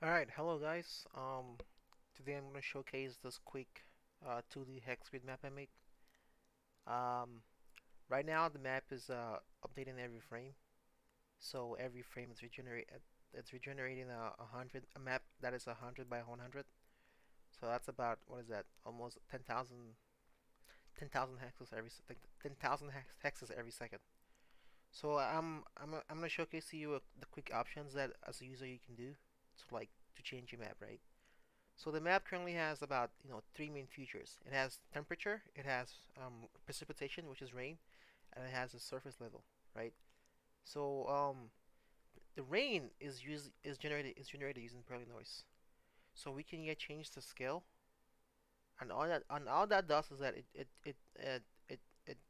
Alright, hello guys. Today I'm gonna showcase this quick 2D hex grid map I make. Um, right now the map is updating every frame, so every frame is regenerate. It's regenerating a map that is 100 by 100. So that's about what is that? Almost 10,000 hexes like 10,000 hexes every second. So I'm gonna showcase to you the quick options that as a user you can do to change your map, right? So the map currently has about three main features. It has temperature, it has precipitation, which is rain, and it has a surface level, right? So the rain is generated using Perlin noise. So we can change the scale, and all that does is that it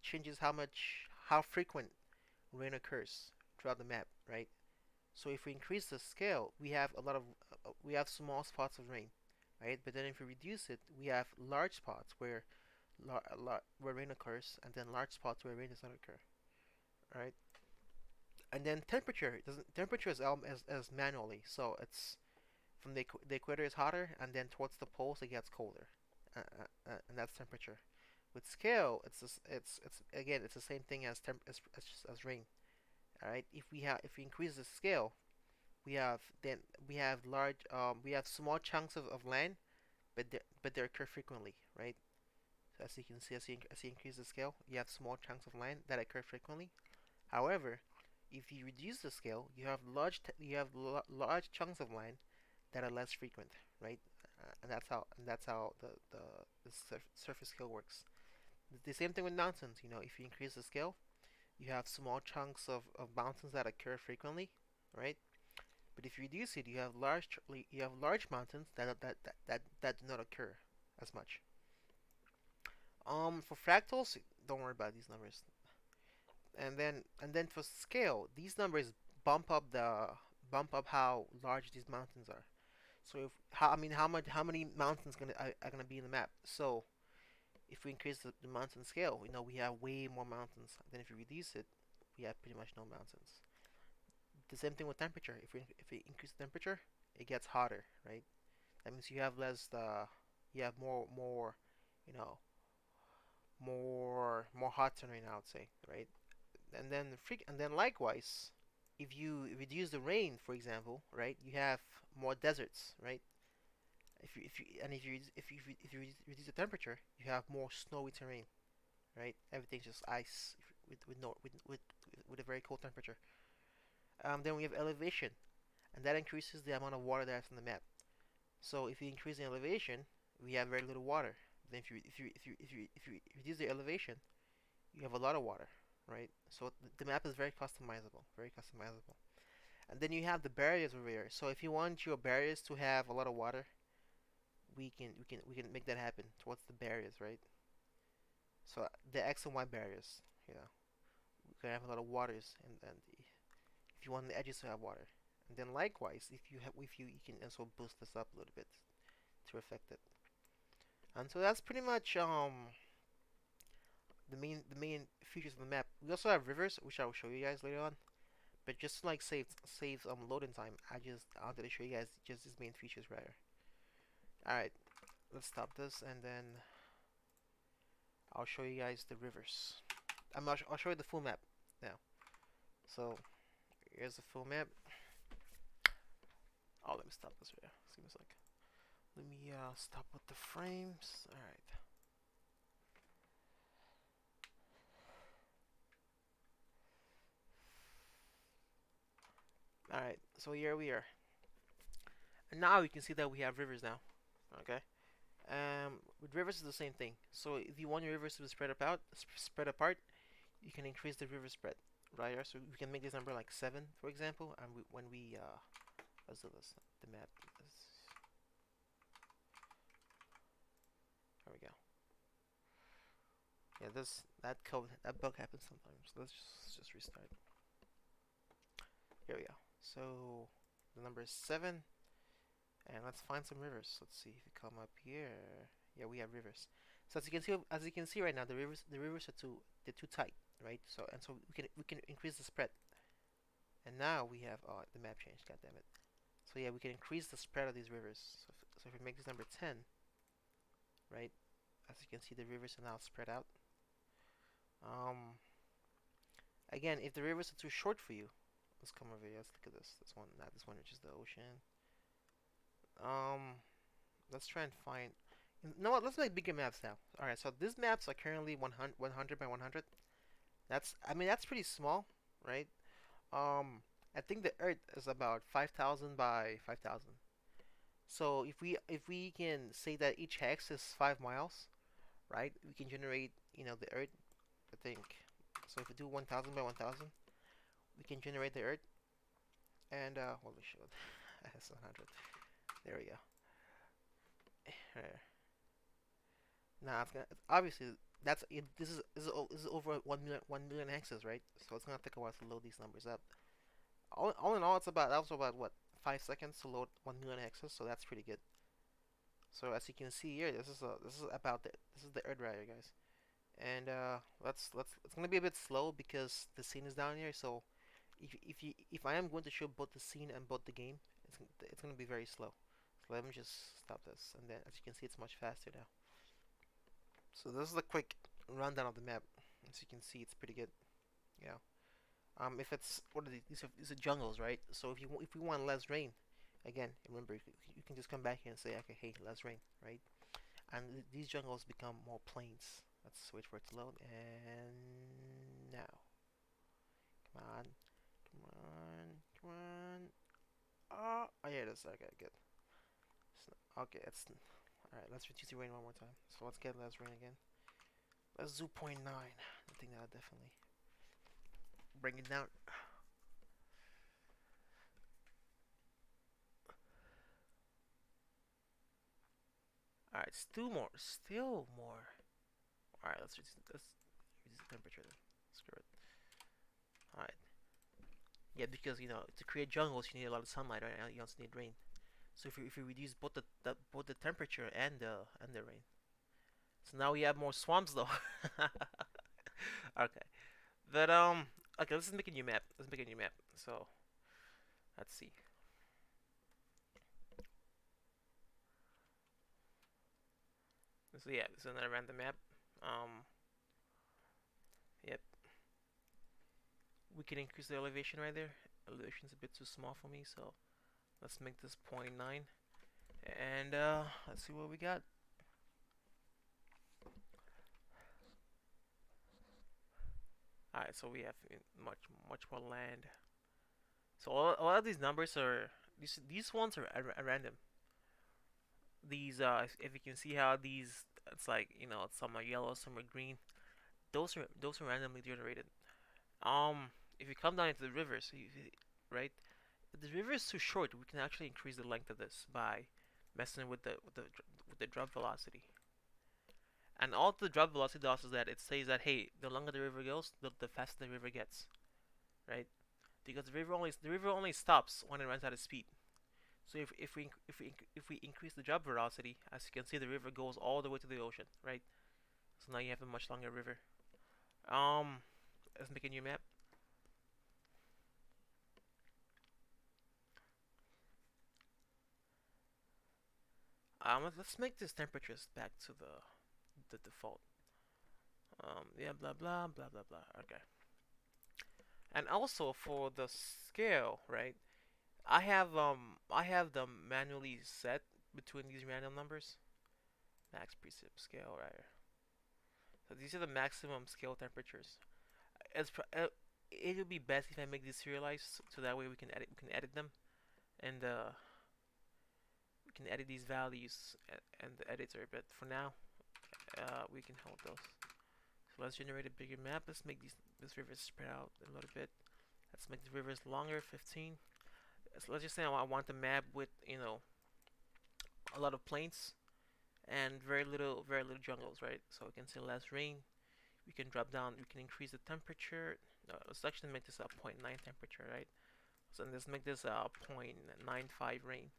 changes how frequent rain occurs throughout the map, right? So if we increase the scale, we have small spots of rain, right? But then if we reduce it, we have large spots where rain occurs, and then large spots where rain does not occur, right? And then temperature is as manually, so it's from the equator is hotter, and then towards the poles it gets colder, and that's temperature. With scale, it's again it's the same thing as rain. All right, if we increase the scale, we have then we have small chunks of land, but they occur frequently, right? So as you can see, as you increase the scale, you have small chunks of land that occur frequently. However, if you reduce the scale, large chunks of land that are less frequent, right? And that's how the surface scale works. The same thing with mountains. If you increase the scale, you have small chunks of mountains that occur frequently, right? But if you reduce it, you have large mountains that do not occur as much. For fractals, don't worry about these numbers. And then for scale, these numbers bump up the bump up how large these mountains are. So if how I mean how many mountains are gonna be in the map. So if we increase the mountain scale, we have way more mountains. Then if we reduce it, we have pretty much no mountains. The same thing with temperature. If we increase the temperature, it gets hotter, right? That means you have more you know more hot sun right now, I would say, right? And then likewise, if you reduce the rain, for example, right, you have more deserts, right? If you reduce the temperature, you have more snowy terrain, right? Everything's just ice with no with a very cold temperature. Then we have elevation, and that increases the amount of water that's on the map. So if you increase the elevation, we have very little water. Then if you reduce the elevation, you have a lot of water, right? So the map is very customizable, very customizable. And then you have the barriers over here. So if you want your barriers to have a lot of water, we can make that happen towards the barriers, right? So the X and Y barriers, we can have a lot of waters, and if you want the edges to have water, and then likewise, if you can also boost this up a little bit to affect it. And so that's pretty much the main features of the map. We also have rivers, which I will show you guys later on. But just to, like save loading time, I wanted to show you guys just these main features right here. All right, let's stop this, and then I'll show you guys the rivers. I'll show you the full map now. So here's the full map. Oh, let me stop this right here. Give me a sec. Let me stop with the frames. All right. All right. So here we are. And now you can see that we have rivers now. Okay. With rivers is the same thing. So if you want your rivers to be spread apart, you can increase the river spread, right? So we can make this number like 7, for example, and when we let's do this. The map. There we go. Yeah, that bug happens sometimes. Let's just restart. Here we go. So the number is 7, and let's find some rivers. Let's see if we come up here. Yeah, we have rivers. So as you can see right now, the rivers they're too tight, right? So we can increase the spread. And now we have the map changed. God damn it! So yeah, we can increase the spread of these rivers. So if we make this number 10, right? As you can see, the rivers are now spread out. Um, Again, if the rivers are too short for you, let's come over here. Let's look at this. This one, not this one, which is the ocean. Um, let's try and find. You know what? Let's make bigger maps now. All right. So these maps are currently 100 by 100. I mean, that's pretty small, right? I think the Earth is about 5,000 by 5,000. So if we can say that each hex is 5 miles, right? We can generate, the Earth. I think. So if we do 1,000 by 1,000, we can generate the Earth. And holy shit, that's 100. There we go. Now it's gonna obviously that's it, this is over 1 million hexes, right? So it's gonna take a while to load these numbers up. All in all, it's about that was about what 5 seconds to load 1 million hexes, so that's pretty good. So as you can see here, this is the Earth router, guys. And let's it's gonna be a bit slow because the scene is down here. So if I am going to show both the scene and both the game, it's gonna be very slow. So let me just stop this, and then as you can see, it's much faster now. So this is a quick rundown of the map. As you can see, it's pretty good. Yeah. If it's what are these are jungles, right? So if we want less rain, again, remember you can just come back here and say, okay, hey, less rain, right? And these jungles become more plains. Let's wait for it to load. And now, come on, come on, come on. Oh, yeah, that's okay, good. Okay, it's all right. Let's reduce the rain one more time. So let's get less rain again. Let's do 0.9. I think that'll definitely bring it down. All right, still more, still more. All right, let's reduce the temperature then. Screw it. All right. Yeah, because to create jungles you need a lot of sunlight, right? You also need rain. So if you reduce both the temperature and the rain, so now we have more swamps though. Okay, but okay, let's make a new map. Let's make a new map. So let's see. So yeah, this is another random map. Um, yep, we can increase the elevation right there. Elevation's a bit too small for me, so let's make this 0.9. And let's see what we got. Alright, so we have much more land. So a lot of these numbers are these ones are random. These if you can see how these it's like some are yellow, some are green. Those are randomly generated. If you come down into the rivers, right? If the river is too short, we can actually increase the length of this by messing with the drop velocity. And all the drop velocity does is that it says that hey, the longer the river goes, the faster the river gets, right? Because the river only stops when it runs out of speed. So if we increase the drop velocity, as you can see, the river goes all the way to the ocean, right? So now you have a much longer river. Um, let's make a new map. Let's make these temperatures back to the default. Yeah, blah blah blah blah blah. Okay. And also for the scale, right? I have them manually set between these random numbers. Max precip scale, right? So these are the maximum scale temperatures. It would be best if I make these serialized, so that way we can edit them, and we can edit these values and the editor. But for now, we can hold those. So let's generate a bigger map. Let's make this rivers spread out a little bit. Let's make the rivers longer, 15. So let's just say I want the map with a lot of plains and very little jungles, right? So we can say less rain. We can drop down. We can increase the temperature. No, let's actually make this a 0.9 temperature, right? So let's make this a 0.95 rain,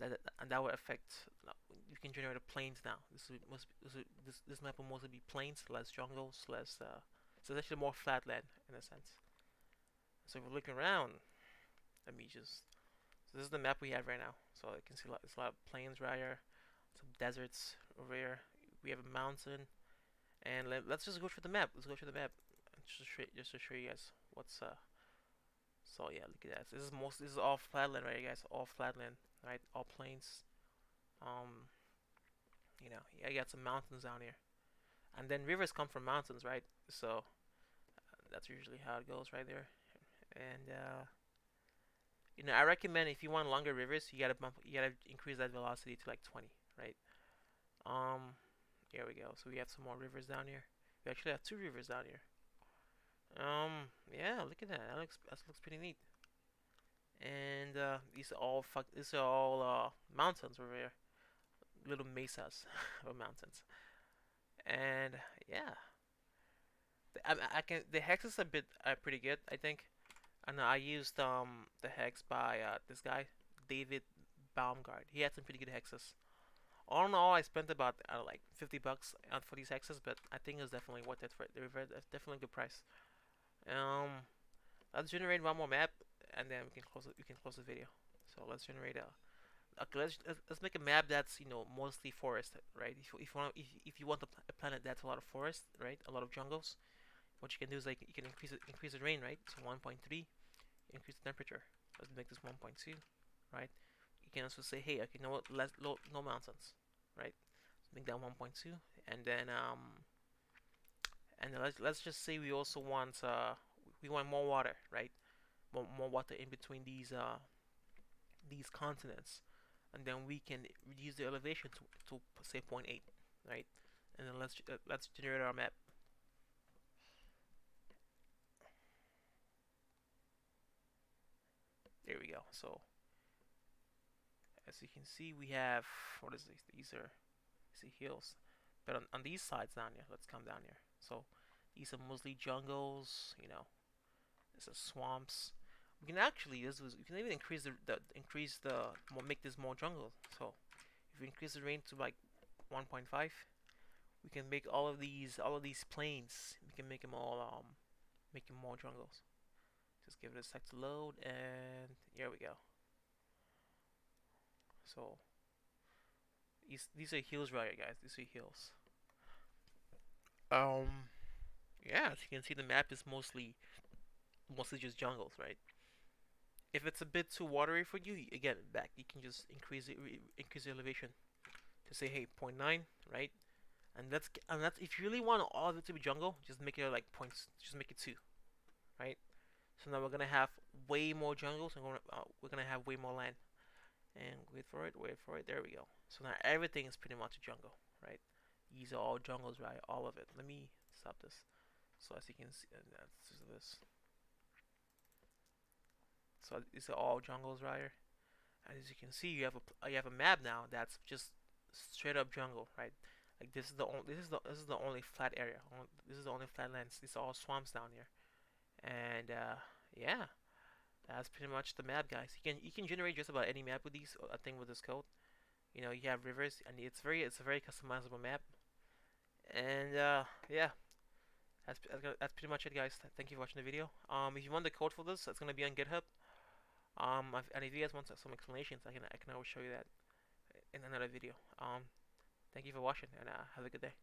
and that would affect. You can generate a plains now. This map will mostly be plains, less jungles, less. So it's actually more flat land in a sense. So if we look around, let me just this is the map we have right now. So you can see there's a lot of plains right here, some deserts over here. We have a mountain, and let's just go through the map. Let's go through the map, just to show you guys what's. So yeah, look at that. This is all flatland right here, guys. All flatland, right? All plains. Um, yeah, you got some mountains down here, and then rivers come from mountains, right? So that's usually how it goes right there. And I recommend if you want longer rivers, you gotta increase that velocity to like 20, right? Um, here we go. So we have some more rivers down here. We actually have two rivers down here. Yeah, look at that. That looks pretty neat. And these are all mountains over here, little mesas of mountains. And yeah, the hexes a bit are pretty good, I think. And I used the hex by this guy, David Baumgart. He had some pretty good hexes. All in all, I spent about like $50 for these hexes, but I think it's definitely worth it for it. They're definitely a good price. Um, let's generate one more map, and then we can close it. We can close the video. So let's generate a. Okay, let's make a map that's mostly forest, right? If you want a planet that's a lot of forest, right? A lot of jungles. What you can do is like you can increase the rain, right? So 1.3, increase the temperature. Let's make this 1.2, right? You can also say, hey, okay, no mountains, right? So make that 1.2, and then let's just say we also want more water, right? More water in between these continents, and then we can reduce the elevation to say zero point 0.8, right? And then let's generate our map. There we go. So as you can see, we have what is this? These are hills, but on these sides down here, let's come down here. So these are mostly jungles. This is swamps. We can actually we can even make this more jungle. So if we increase the rain to like 1.5, we can make all of these plains. We can make them all make them more jungles. Just give it a sec to load, and here we go. So these are hills right here, guys. These are hills. Um, yeah, as you can see, the map is mostly just jungles, right? If it's a bit too watery for you, again, back you can just increase the elevation to say, hey, zero point 0.9, right? And that's if you really want all of it to be jungle, just make it like points. Just make it 2, right? So now we're gonna have way more jungles, and we're gonna have way more land. And wait for it, wait for it. There we go. So now everything is pretty much a jungle, right? These are all jungles, right? All of it. Let me stop this. So as you can see, that's just this. So these are all jungles, right here. And as you can see, you have a map now that's just straight up jungle, right? Like this is the only flat area. This is the only flat lands. These are all swamps down here. And yeah, that's pretty much the map, guys. You can generate just about any map with these. I think with this code. You have rivers, and it's a very customizable map. And yeah, that's pretty much it, guys. Thank you for watching the video. If you want the code for this, it's gonna be on GitHub. And if you guys want some explanations, I can always show you that in another video. Thank you for watching, and have a good day.